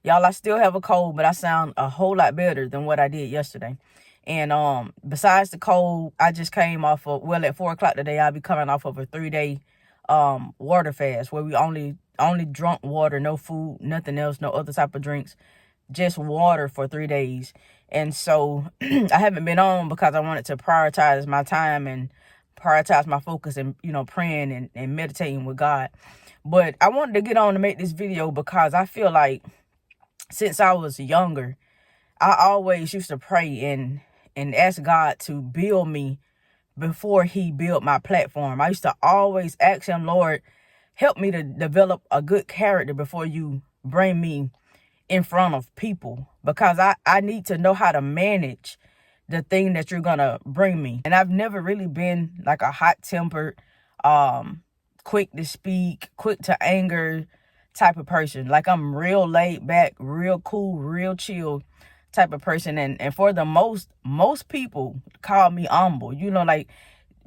Y'all, I still have a cold, but I sound a whole lot better than what I did yesterday. And besides the cold, I just came off of, well, at 4 o'clock today, I'll be coming off of a 3-day water fast where we only drunk water, no food, nothing else, no other type of drinks, just water for 3 days. And so I haven't been on because I wanted to prioritize my time and prioritize my focus and, praying and meditating with God. But I wanted to get on to make this video because I feel like since I was younger, I always used to pray and ask God to build me before he built my platform. I used to always ask him, Lord, help me to develop a good character before you bring me in front of people, because I need to know how to manage the thing that you're going to bring me. And I've never really been like a hot-tempered, quick to speak, quick to anger type of person. Like I'm real laid back, real cool, real chill type of person. And for the most people call me humble. Like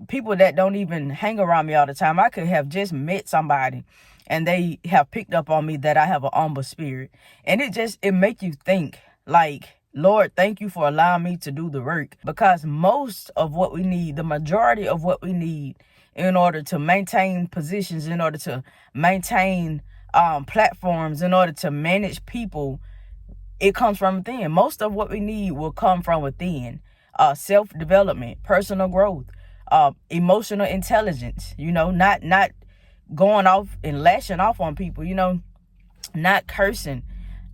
people that don't even hang around me all the time. I could have just met somebody and they have picked up on me that I have an humble spirit. And it make you think like, Lord, thank you for allowing me to do the work, because most of what we need, the majority of what we need in order to maintain positions, in order to maintain platforms, in order to manage people, it comes from within. Most of what we need will come from within. Self-development, personal growth, emotional intelligence, not going off and lashing off on people, not cursing.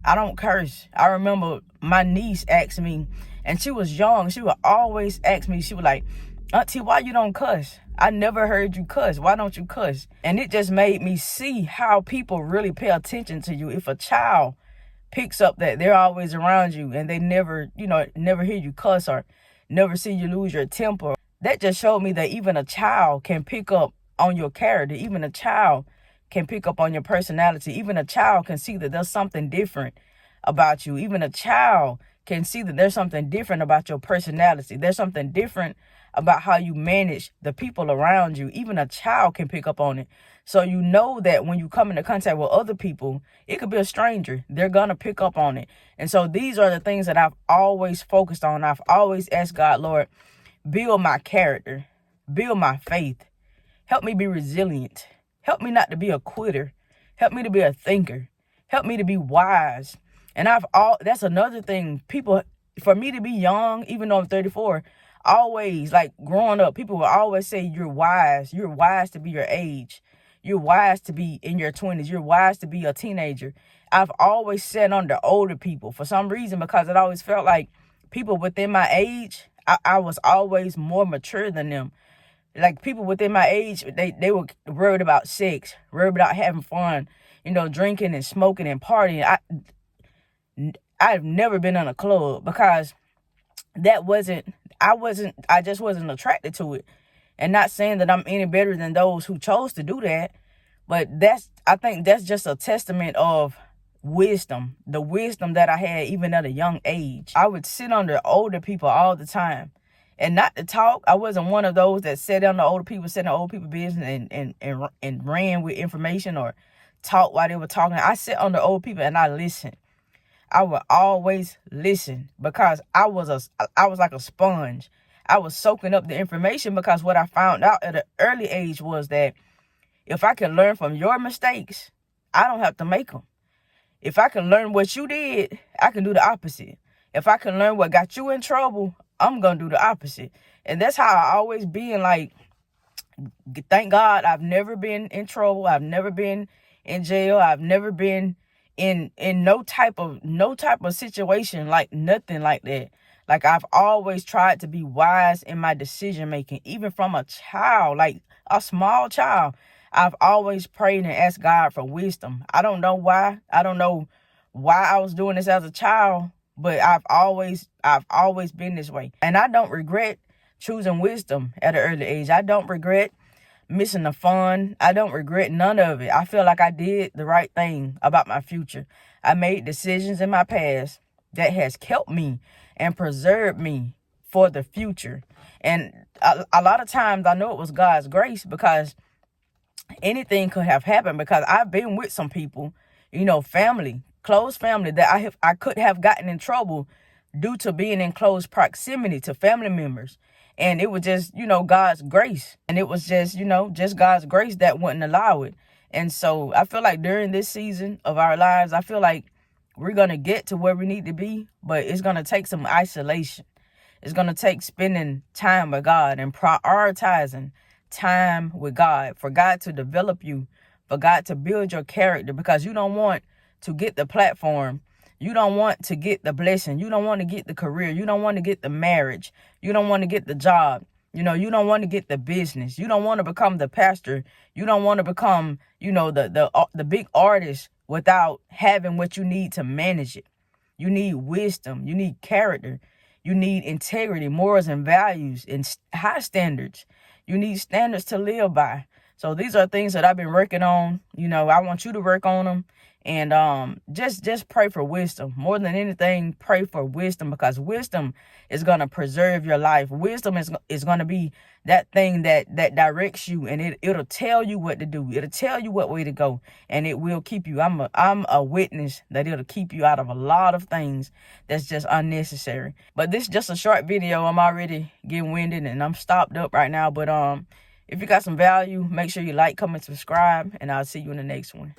I don't curse. I remember my niece asked me, and she was young, she would always ask me, she was like, Auntie, why you don't cuss? I never heard you cuss. Why don't you cuss? And it just made me see how people really pay attention to you. If a child picks up that they're always around you and they never hear you cuss or never see you lose your temper, that just showed me that even a child can pick up on your character. Even a child can pick up on your personality. Even a child can see that there's something different about you. Even a child can see that there's something different about your personality. There's something different about how you manage the people around you. Even a child can pick up on it. So you know that when you come into contact with other people, it could be a stranger, they're going to pick up on it. And so these are the things that I've always focused on. I've always asked God, Lord, build my character, build my faith, help me be resilient, help me not to be a quitter, help me to be a thinker, help me to be wise. And that's another thing. People, for me to be young, even though I'm 34, always, like growing up, people will always say you're wise to be your age, you're wise to be in your 20s, you're wise to be a teenager. I've always sat under older people for some reason, because it always felt like people within my age, I was always more mature than them. Like people within my age, they were worried about sex, worried about having fun, drinking and smoking and partying. I've never been in a club because I just wasn't attracted to it. And not saying that I'm any better than those who chose to do that, but I think that's just a testament of wisdom, the wisdom that I had even at a young age. I would sit under older people all the time. And not to talk, I wasn't one of those that sat under older people, sat in old people business and ran with information or talked while they were talking. I sat under old people and I listened. I would always listen because I was like a sponge. I was soaking up the information, because what I found out at an early age was that if I can learn from your mistakes, I don't have to make them. If I can learn what you did, I can do the opposite. If I can learn what got you in trouble, I'm going to do the opposite. And that's how I always been. Like, thank God I've never been in trouble. I've never been in jail. I've never been in no type of situation, like nothing like that. Like I've always tried to be wise in my decision making, even from a child, like a small child. I've always prayed and asked God for wisdom. I don't know why. I don't know why I was doing this as a child, but I've always been this way. And I don't regret choosing wisdom at an early age. I don't regret missing the fun. I don't regret none of it. I feel like I did the right thing about my future. I made decisions in my past that has kept me and preserved me for the future. And a lot of times I know it was God's grace, because anything could have happened, because I've been with some people, family, close family that I could have gotten in trouble due to being in close proximity to family members. And it was just, God's grace. And it was just, just God's grace that wouldn't allow it. And so I feel like during this season of our lives, I feel like we're going to get to where we need to be, but it's going to take some isolation. It's going to take spending time with God and prioritizing time with God, for God to develop you, for God to build your character, because you don't want to get the platform. You don't want to get the blessing. You don't want to get the career. You don't want to get the marriage. You don't want to get the job. You don't want to get the business. You don't want to become the pastor. You don't want to become, the big artist without having what you need to manage it. You need wisdom. You need character. You need integrity, morals, and values, and high standards. You need standards to live by. So these are things that I've been working on. I want you to work on them. And just pray for wisdom. More than anything, pray for wisdom, because wisdom is going to preserve your life. Wisdom is going to be that thing that directs you, and it'll tell you what to do. It'll tell you what way to go, and it will keep you. I'm a witness that it'll keep you out of a lot of things that's just unnecessary. But this is just a short video. I'm already getting winded and I'm stopped up right now. But if you got some value, make sure you like, comment, subscribe, and I'll see you in the next one.